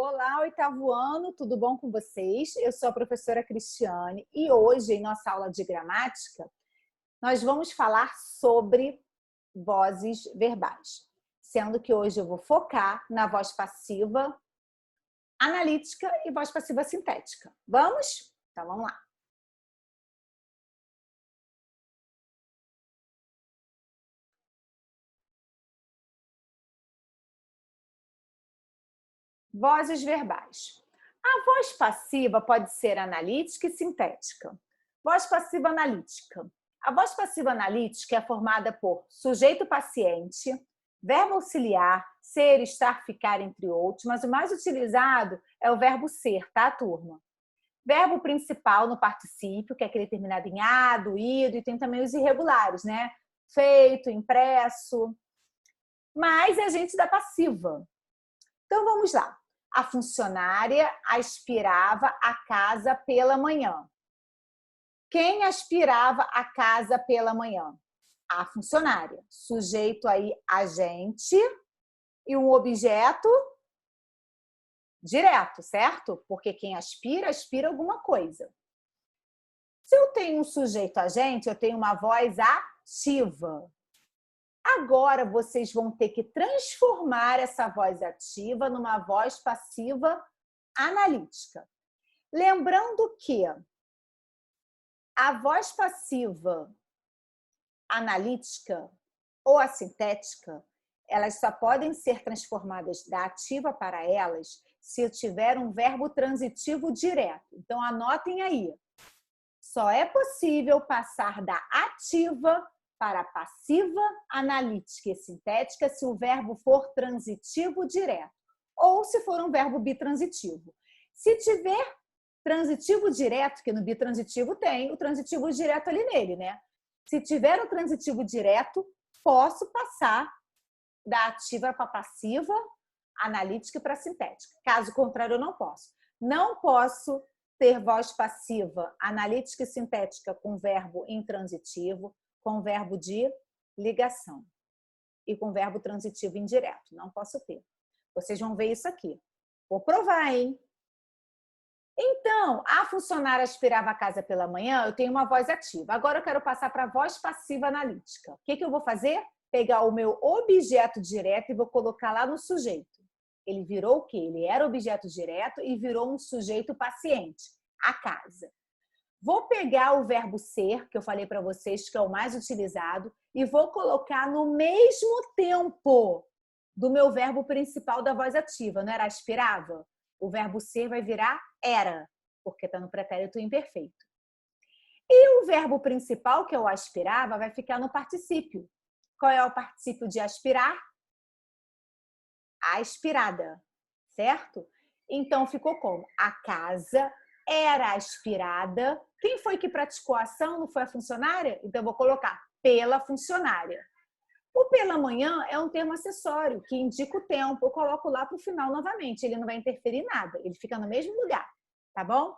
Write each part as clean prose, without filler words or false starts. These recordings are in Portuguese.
Olá, oitavo ano, tudo bom com vocês? Eu sou a professora Cristiane e hoje, em nossa aula de gramática, nós vamos falar sobre vozes verbais, sendo que hoje eu vou focar na voz passiva analítica e voz passiva sintética. Vamos? Então, vamos lá. Vozes verbais. A voz passiva pode ser analítica e sintética. Voz passiva analítica. A voz passiva analítica é formada por sujeito paciente, verbo auxiliar, ser, estar, ficar, entre outros, mas o mais utilizado é o verbo ser, tá, turma? Verbo principal no particípio, que é aquele terminado em ado, ido, e tem também os irregulares, né? Feito, impresso. Mas é gente da passiva. Então vamos lá. A funcionária aspirava a casa pela manhã. Quem aspirava a casa pela manhã? A funcionária. Sujeito aí, agente, e um objeto direto, certo? Porque quem aspira, aspira alguma coisa. Se eu tenho um sujeito agente, eu tenho uma voz ativa. Agora vocês vão ter que transformar essa voz ativa numa voz passiva analítica. Lembrando que a voz passiva analítica ou a sintética, elas só podem ser transformadas da ativa para elas se eu tiver um verbo transitivo direto. Então, anotem aí. Só é possível passar da ativa para a passiva analítica e sintética se o verbo for transitivo direto ou se for um verbo bitransitivo. Se tiver transitivo direto, que no bitransitivo tem o transitivo direto ali nele, né? Se tiver o transitivo direto, posso passar da ativa para a passiva, analítica e para a sintética. Caso contrário, eu não posso. Não posso ter voz passiva, analítica e sintética com verbo intransitivo, com verbo de ligação e com verbo transitivo indireto. Não posso ter. Vocês vão ver isso aqui. Vou provar, hein? Então, a funcionária aspirava a casa pela manhã, eu tenho uma voz ativa. Agora eu quero passar para a voz passiva analítica. O que eu vou fazer? Pegar o meu objeto direto e vou colocar lá no sujeito. Ele virou o quê? Ele era objeto direto e virou um sujeito paciente, a casa. Vou pegar o verbo ser, que eu falei para vocês que é o mais utilizado, e vou colocar no mesmo tempo do meu verbo principal da voz ativa. Não era aspirava? O verbo ser vai virar era, porque está no pretérito imperfeito. E o verbo principal, que é o aspirava, vai ficar no particípio. Qual é o particípio de aspirar? Aspirada, certo? Então, ficou como? A casa era aspirada. Quem foi que praticou a ação? Não foi a funcionária? Então, eu vou colocar pela funcionária. O pela manhã é um termo acessório que indica o tempo. Eu coloco lá para o final novamente. Ele não vai interferir em nada. Ele fica no mesmo lugar, tá bom?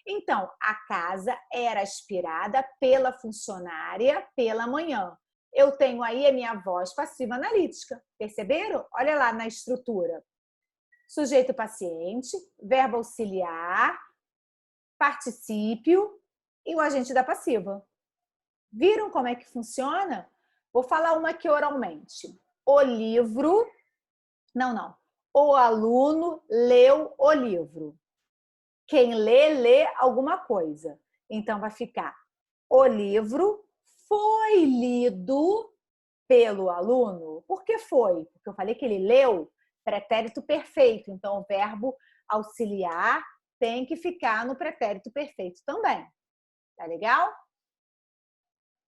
Então, a casa era aspirada pela funcionária pela manhã. Eu tenho aí a minha voz passiva analítica. Perceberam? Olha lá na estrutura. Sujeito paciente, verbo auxiliar, particípio e o agente da passiva. Viram como é que funciona? Vou falar uma aqui oralmente. O livro... Não. O aluno leu o livro. Quem lê, lê alguma coisa. Então, vai ficar o livro foi lido pelo aluno. Por que foi? Porque eu falei que ele leu pretérito perfeito. Então, o verbo auxiliar tem que ficar no pretérito perfeito também. Tá legal?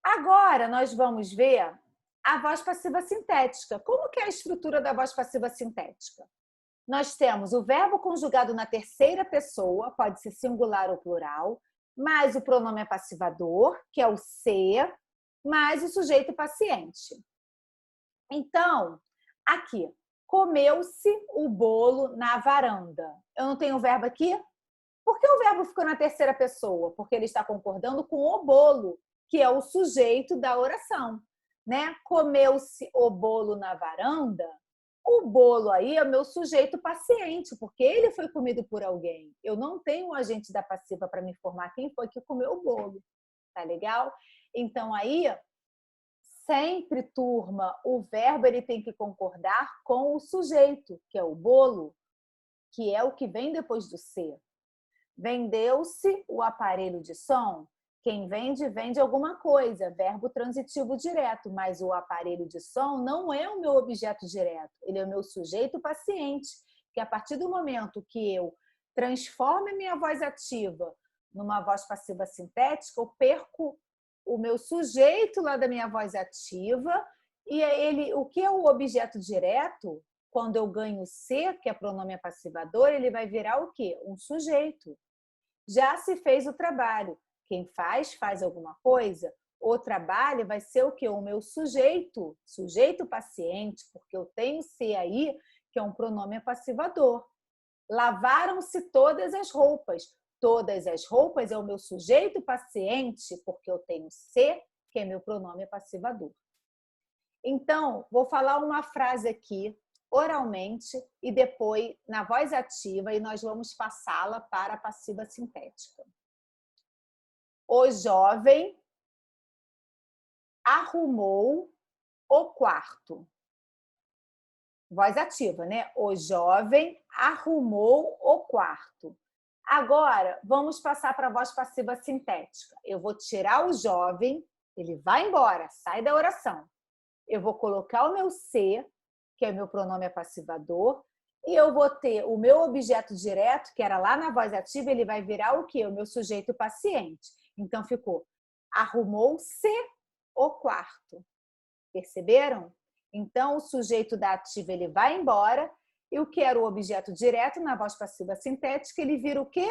Agora, nós vamos ver a voz passiva sintética. Como que é a estrutura da voz passiva sintética? Nós temos o verbo conjugado na terceira pessoa, pode ser singular ou plural, mais o pronome passivador, que é o ser, mais o sujeito paciente. Então, aqui, comeu-se o bolo na varanda. Eu não tenho o verbo aqui? Por que o verbo ficou na terceira pessoa? Porque ele está concordando com o bolo, que é o sujeito da oração, né? Comeu-se o bolo na varanda O bolo aí é meu sujeito paciente, porque ele foi comido por alguém. Eu não tenho um agente da passiva para me informar quem foi que comeu o bolo. Tá legal? Então aí, sempre, turma, o verbo ele tem que concordar com o sujeito, que é o bolo, que é o que vem depois do ser. Vendeu-se o aparelho de som. Quem vende, vende alguma coisa, verbo transitivo direto, mas o aparelho de som não é o meu objeto direto, ele é o meu sujeito paciente, que a partir do momento que eu transformo a minha voz ativa numa voz passiva sintética, eu perco o meu sujeito lá da minha voz ativa, e ele, o que é o objeto direto, quando eu ganho ser, que é pronome passivador, ele vai virar o quê? Um sujeito. Já se fez o trabalho. Quem faz, faz alguma coisa. O trabalho vai ser o quê? O meu sujeito, sujeito paciente, porque eu tenho ser aí, que é um pronome passivador. Lavaram-se todas as roupas. Todas as roupas é o meu sujeito paciente, porque eu tenho ser, que é meu pronome passivador. Então, vou falar uma frase aqui oralmente e depois na voz ativa e nós vamos passá-la para a passiva sintética. O jovem arrumou o quarto. Voz ativa, né? O jovem arrumou o quarto. Agora, vamos passar para a voz passiva sintética. Eu vou tirar o jovem, ele vai embora, sai da oração. Eu vou colocar o meu ser, que é o meu pronome passivador, e eu vou ter o meu objeto direto, que era lá na voz ativa, ele vai virar o quê? O meu sujeito paciente. Então, ficou arrumou-se o quarto. Perceberam? Então, o sujeito da ativa ele vai embora, e o que era o objeto direto na voz passiva sintética, ele vira o quê?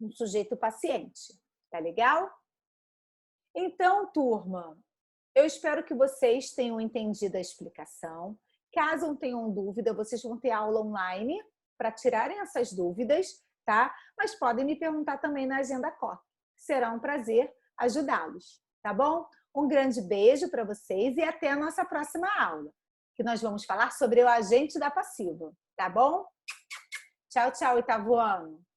Um sujeito paciente. Tá legal? Então, turma, eu espero que vocês tenham entendido a explicação. Caso tenham dúvida, vocês vão ter aula online para tirarem essas dúvidas, tá? Mas podem me perguntar também na Agenda COP. Será um prazer ajudá-los, tá bom? Um grande beijo para vocês e até a nossa próxima aula, que nós vamos falar sobre o agente da passiva, tá bom? Tchau, tchau, Itavuano!